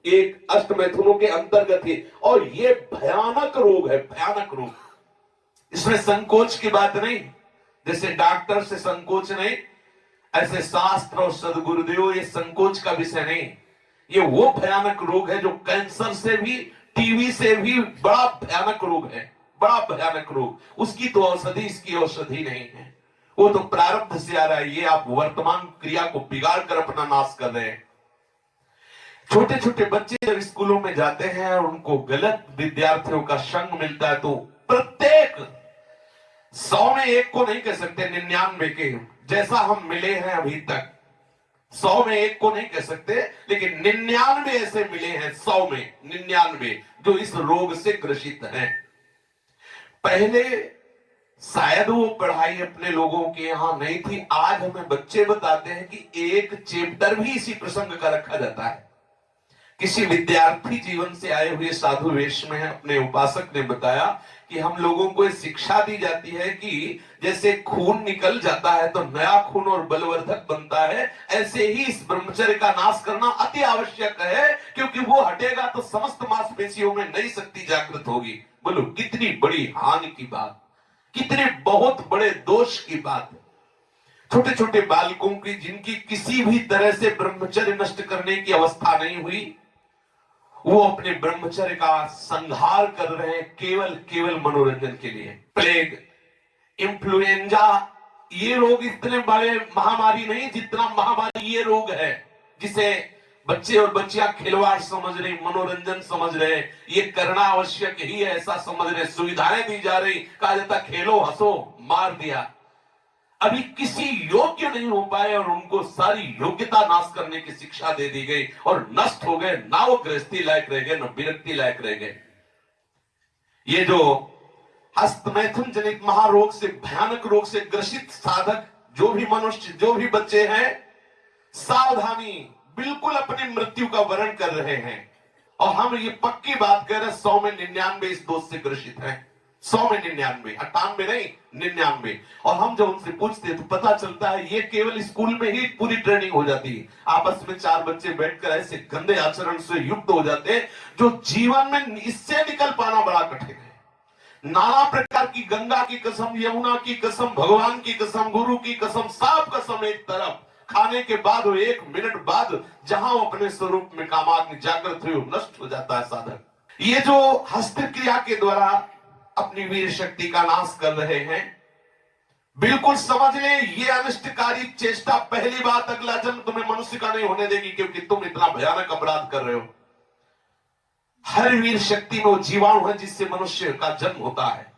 एक अष्टमैथुनों के अंतर्गत ही। और ये भयानक रोग है, भयानक रोग। इसमें संकोच की बात नहीं, जैसे डॉक्टर से संकोच नहीं, ऐसे शास्त्र और सदगुरुदेव ये संकोच का विषय नहीं। ये वो भयानक रोग है जो कैंसर से भी, टीबी से भी बड़ा भयानक रोग है, बड़ा भयानक रोग। उसकी तो औषधि, इसकी औषधि नहीं है। वो तो प्रारब्ध से आ रहा है। ये आप वर्तमान क्रिया को बिगाड़ कर अपना नाश कर रहे हैं। छोटे छोटे बच्चे जब स्कूलों में जाते हैं और उनको गलत विद्यार्थियों का संग मिलता है, तो प्रत्येक 100 में एक को नहीं कह सकते, 99 के जैसा हम मिले हैं अभी तक, 100 में एक को नहीं कह सकते, लेकिन 99 ऐसे मिले हैं, 100 में 99 जो इस रोग से ग्रसित हैं। पहले शायद वो पढ़ाई अपने लोगों के यहां नहीं थी। आज हमें बच्चे बताते हैं कि एक चैप्टर भी इसी प्रसंग का रखा जाता है। किसी विद्यार्थी जीवन से आए हुए साधु वेश में अपने उपासक ने बताया कि हम लोगों को शिक्षा दी जाती है कि जैसे खून निकल जाता है तो नया खून और बलवर्धक बनता है, ऐसे ही इस ब्रह्मचर्य का नाश करना अति आवश्यक है, क्योंकि वो हटेगा तो समस्त मांसपेशियों में नई शक्ति जागृत होगी। बोलो कितनी बड़ी हानि की बात, कितने बहुत बड़े दोष की बात है। छोटे छोटे बालकों की, जिनकी किसी भी तरह से ब्रह्मचर्य नष्ट करने की अवस्था नहीं हुई, वो अपने ब्रह्मचर्य का संहार कर रहे हैं केवल केवल मनोरंजन के लिए। प्लेग, इन्फ्लुएंजा, ये रोग इतने बड़े महामारी नहीं जितना महामारी ये रोग है, जिसे बच्चे और बच्चियां खिलवाड़ समझ रहे, मनोरंजन समझ रहे, ये करना आवश्यक ही है ऐसा समझ रहे, सुविधाएं दी जा रही, कहा जाता खेलो हंसो, मार दिया। अभी किसी योग्य नहीं हो पाए और उनको सारी योग्यता नाश करने की शिक्षा दे दी गई और नष्ट हो गए। ना वो गृहस्थी लायक रह गए, ना विरक्ति लायक रह गए। ये जो हस्तमैथुन जनित महारोग से, भयानक रोग से ग्रसित साधक जो भी मनुष्य, जो भी बच्चे हैं, सावधानी, बिल्कुल अपनी मृत्यु का वर्ण कर रहे हैं। और हम ये पक्की बात कर रहे हैं, 100 में 99 इस दोष से ग्रसित हैं। 100 में 99, 98 नहीं, 99। और हम जब उनसे पूछते हैं तो पता चलता है ये केवल स्कूल में ही पूरी ट्रेनिंग हो जाती है। आपस में 4 बच्चे बैठकर ऐसे गंदे आचरण से युक्त हो जाते हैं जो जीवन में इससे निकल पाना बड़ा कठिन है। नाना प्रकार की, गंगा की कसम, यमुना की कसम, भगवान की कसम, गुरु की कसम, सब कसम एक तरफ, खाने के बाद 1 मिनट बाद जहां वो अपने स्वरूप में कामाग्नि जागृत हुई, नष्ट हो जाता है साधक। ये जो हस्त क्रिया के द्वारा अपनी वीर शक्ति का नाश कर रहे हैं, बिल्कुल समझ लें ये अनिष्टकारी चेष्टा पहली बात अगला जन्म तुम्हें मनुष्य का नहीं होने देगी, क्योंकि तुम इतना भयानक अपराध कर रहे हो। हर वीर शक्ति में वो जीवाणु है जिससे मनुष्य का जन्म होता है।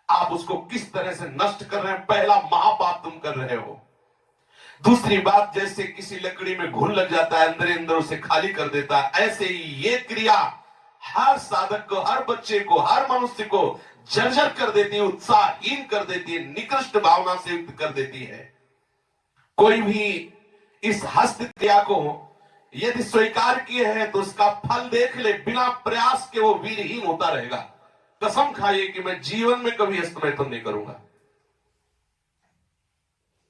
आप उसको किस तरह से नष्ट कर रहे हैं, पहला महापाप तुम कर रहे हो। दूसरी बात, जैसे किसी लकड़ी में घुन लग जाता है, अंदर अंदर उसे खाली कर देता है, ऐसे ही ये क्रिया हर साधक को, हर बच्चे को, हर मनुष्य को जर्जर कर देती है, उत्साहहीन कर देती है, निकृष्ट भावना से युक्त कर देती है। कोई भी इस हस्त क्रिया को यदि स्वीकार किए हैं तो उसका फल देख ले, बिना प्रयास के वो वीरहीन होता रहेगा। कसम खाइए कि मैं जीवन में कभी हस्तमैथुन नहीं करूंगा।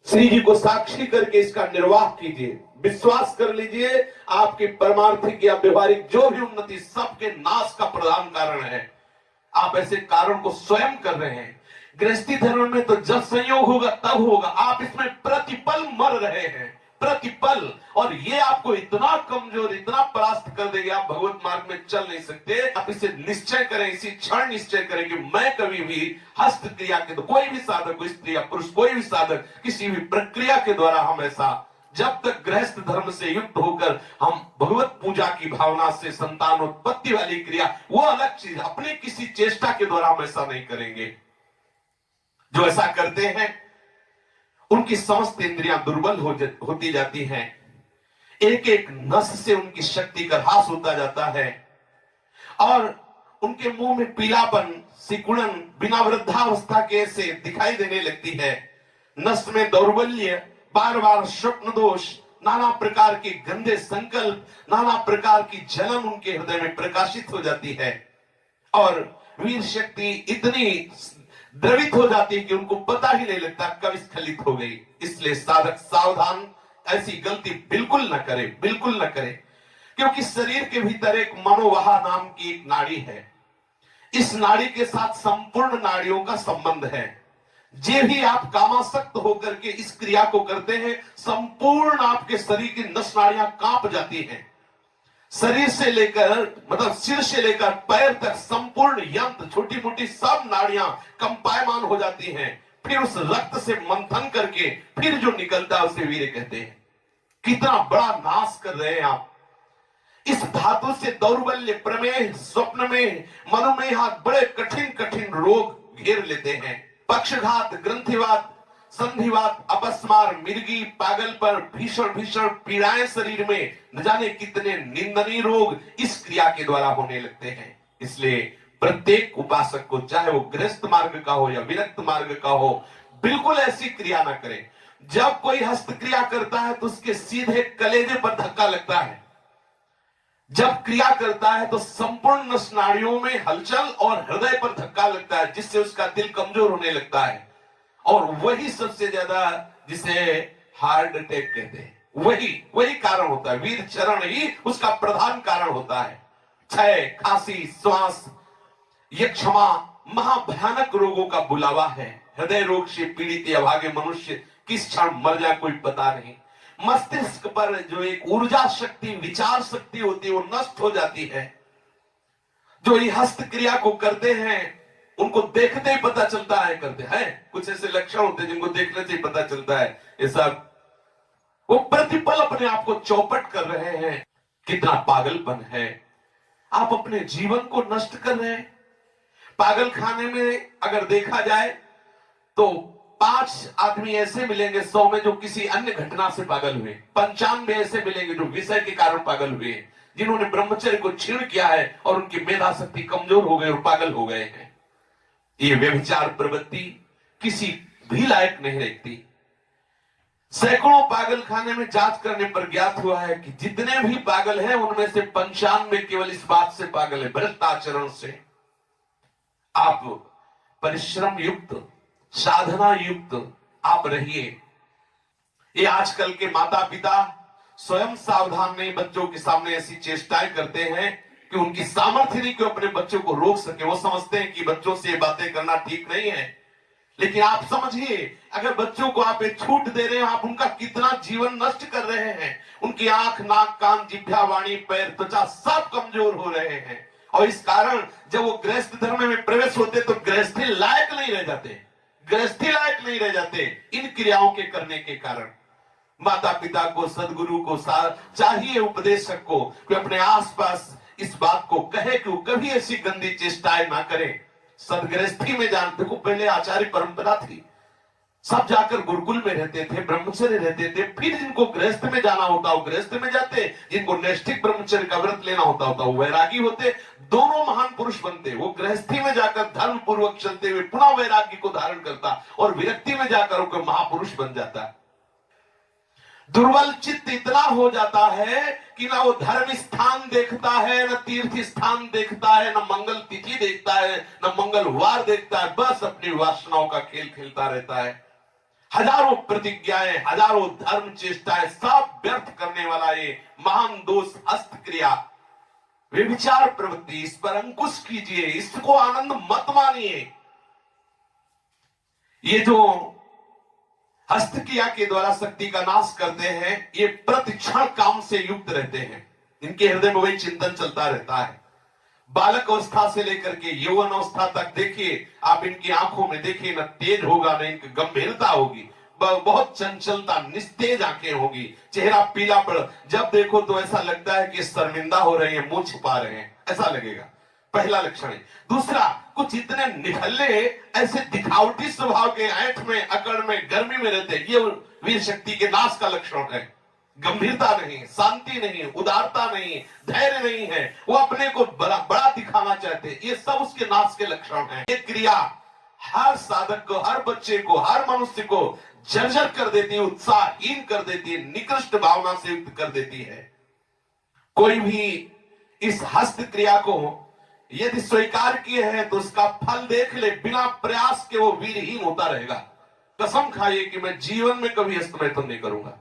श्री जी को साक्षी करके इसका निर्वाह कीजिए, विश्वास कर लीजिए, आपकी परमार्थिक या व्यवहारिक जो भी उन्नति सबके नाश का प्रधान कारण है। आप ऐसे कारण को स्वयं कर रहे हैं। गृहस्थी धर्म में तो जब संयोग होगा तब होगा, आप इसमें प्रतिपल मर रहे हैं, प्रतिपल। और ये आपको इतना कमजोर, इतना परास्त कर देगा, आप भगवत मार्ग में चल नहीं सकते। आप इसे निश्चय करें, इसी क्षण निश्चय करें कि मैं कभी भी हस्त क्रिया के, तो कोई भी साधक, स्त्री या पुरुष, कोई भी साधक, किसी भी प्रक्रिया के द्वारा हम ऐसा, जब तक गृहस्थ धर्म से युक्त होकर हम भगवत पूजा की भावना से संतानोत्पत्ति वाली क्रिया, वो अलग चीज, अपने किसी चेष्टा के द्वारा हम ऐसा नहीं करेंगे। जो ऐसा करते हैं उनकी समस्त इंद्रियां दुर्बल होती जाती हैं, एक एक नस से उनकी शक्ति का ह्रास होता जाता है और उनके मुंह में पीलापन, सिकुड़न बिना वृद्धावस्था के से दिखाई देने लगती है। नस में दौर्बल्य, बार बार स्वप्न दोष, नाना प्रकार के गंदे संकल्प, नाना प्रकार की जलन उनके हृदय में प्रकाशित हो जाती है और वीर शक्ति इतनी द्रवित हो जाती है कि उनको पता ही नहीं लगता कब स्खलित हो गई। इसलिए साधक सावधान, ऐसी गलती बिल्कुल न करे, बिल्कुल न करे। क्योंकि शरीर के भीतर एक मनोवाह नाम की एक नाड़ी है। इस नाड़ी के साथ संपूर्ण नाड़ियों का संबंध है। जे भी आप कामासक्त होकर के इस क्रिया को करते हैं, संपूर्ण आपके शरीर की नस नाड़ियां कांप जाती हैं। शरीर से लेकर मतलब सिर से लेकर पैर तक संपूर्ण यंत्र, छोटी मोटी सब नाड़ियां कंपायमान हो जाती हैं। फिर उस रक्त से मंथन करके फिर जो निकलता है उसे वीर्य कहते हैं। कितना बड़ा नाश कर रहे हैं आप। इस धातु से दौर्बल्य, प्रमेह, स्वप्न में, मनोमेह बड़े कठिन कठिन रोग घेर लेते हैं। पक्षघात, ग्रंथिवात, संधिवात, अपस्मार, मिर्गी, पागल पर भीषण भीषण पीड़ाएं शरीर में, न जाने कितने निंदनीय रोग इस क्रिया के द्वारा होने लगते हैं। इसलिए प्रत्येक उपासक को, चाहे वो गृहस्थ मार्ग का हो या विरक्त मार्ग का हो, बिल्कुल ऐसी क्रिया ना करें। जब कोई हस्त क्रिया करता है तो उसके सीधे कलेजे पर धक्का लगता है। जब क्रिया करता है तो संपूर्ण नस नाड़ियों में हलचल और हृदय पर धक्का लगता है, जिससे उसका दिल कमजोर होने लगता है। और वही सबसे ज्यादा, जिसे हार्ट अटैक कहते हैं, वही कारण होता है। वीर चरण ही उसका प्रधान कारण होता है। क्षय, खांसी, श्वास, ये क्षमा महाभयानक रोगों का बुलावा है। हृदय रोग से पीड़ित अभागे मनुष्य किस क्षण मर जाए कोई पता नहीं। मस्तिष्क पर जो एक ऊर्जा शक्ति, विचार शक्ति होती है, वो नष्ट हो जाती है। जो ये हस्त क्रिया को करते हैं उनको देखते ही पता चलता है करते हैं। कुछ ऐसे लक्षण होते हैं जिनको देखने से ही पता चलता है ये सब वो प्रतिपल अपने आप को चौपट कर रहे हैं। कितना पागलपन है। आप अपने जीवन को नष्ट कर रहे हैं। पागल खाने में अगर देखा जाए तो 5 आदमी ऐसे मिलेंगे 100 में जो किसी अन्य घटना से पागल हुए। 95 ऐसे मिलेंगे जो विषय के कारण पागल हुए, जिन्होंने ब्रह्मचर्य को छीण किया है और उनकी मेधा शक्ति कमजोर हो गई और पागल हो गए हैं। ये व्यभिचार प्रवृत्ति किसी भी लायक नहीं रहती। सैकड़ों पागल खाने में जांच करने पर ज्ञात हुआ है कि जितने भी पागल हैं उनमें से 95 केवल इस बात से पागल है, भ्रष्ट आचरण से। आप परिश्रम युक्त, साधना युक्त आप रहिए। ये आजकल के माता पिता स्वयं सावधान नहीं, बच्चों के सामने ऐसी चेष्टाएं करते हैं कि उनकी सामर्थ्य नहीं कि अपने बच्चों को रोक सके। वो समझते हैं कि बच्चों से ये बातें करना ठीक नहीं है। लेकिन आप समझिए, अगर बच्चों को आप एक छूट दे रहे हैं, आप उनका कितना जीवन नष्ट कर रहे हैं। उनकी आंख, नाक, कान, जिह्वा, वाणी, पैर, त्वचा सब कमजोर हो रहे हैं। और इस कारण जब वो गृहस्थ धर्म में प्रवेश होते तो गृहस्थी लायक नहीं रह जाते, गृहस्थी लायक नहीं रह जाते इन क्रियाओं के करने के कारण। माता पिता को, सदगुरु को चाहिए, उपदेशक को, कि अपने आसपास इस बात को कहे कि वो कभी ऐसी गंदी चेष्टाएं ना करें। सदगृहस्थी में जान, देखो पहले आचार्य परंपरा थी, सब जाकर गुरुकुल में रहते थे, ब्रह्मचर्य रहते थे। फिर जिनको गृहस्थ में जाना होता वो गृहस्थ में जाते, जिनको नैष्ठिक ब्रह्मचर्य का व्रत लेना होता वो वैरागी होते। दोनों महान पुरुष बनते। वो गृहस्थी में जाकर धर्म पूर्वक चलते हुए पुनः वैरागी को धारण करता और विरक्ति में जाकर वो महापुरुष बन जाता। दुर्बल चित्त इतना हो जाता है कि ना वो धर्म स्थान देखता है, न तीर्थ स्थान देखता है, न मंगल तिथि देखता है, न मंगलवार देखता है। बस अपनी वासनाओं का खेल खेलता रहता है। हजारों प्रतिज्ञाएं, हजारों धर्म चेष्टाएं सब व्यर्थ करने वाला ये महान दोष हस्त क्रिया, व्यभिचार प्रवृत्ति, इस पर अंकुश कीजिए, इसको आनंद मत मानिए। ये जो हस्त क्रिया के द्वारा शक्ति का नाश करते हैं, ये प्रतिक्षण काम से युक्त रहते हैं। इनके हृदय में वही चिंतन चलता रहता है। बालक अवस्था से लेकर के यौवन अवस्था तक देखिए आप, इनकी आंखों में देखिए, न तेज होगा न इनकी गंभीरता होगी, बहुत चंचलता, निस्तेज आंखें होगी, चेहरा पीला पड़, जब देखो तो ऐसा लगता है कि शर्मिंदा हो रहे हैं, मुंह छुपा रहे हैं, ऐसा लगेगा। पहला लक्षण है। दूसरा, कुछ इतने निखल्ले, ऐसे दिखावटी स्वभाव के, ऐंठ में, अकड़ में, गर्मी में रहते हैं, ये वीर शक्ति के नाश का लक्षण है। गंभीरता नहीं, शांति नहीं, उदारता नहीं, धैर्य नहीं है, वो अपने को बड़ा दिखाना चाहते हैं, ये सब उसके नाश के लक्षण हैं। ये क्रिया हर साधक को, हर बच्चे को, हर मनुष्य को जर्जर कर देती है, उत्साहहीन कर देती है, निकृष्ट भावना से युक्त कर देती है। कोई भी इस हस्त क्रिया को यदि स्वीकार किए हैं तो उसका फल देख ले, बिना प्रयास के वो वीरहीन होता रहेगा। कसम खाइए कि मैं जीवन में कभी हस्तमैथुन नहीं करूंगा।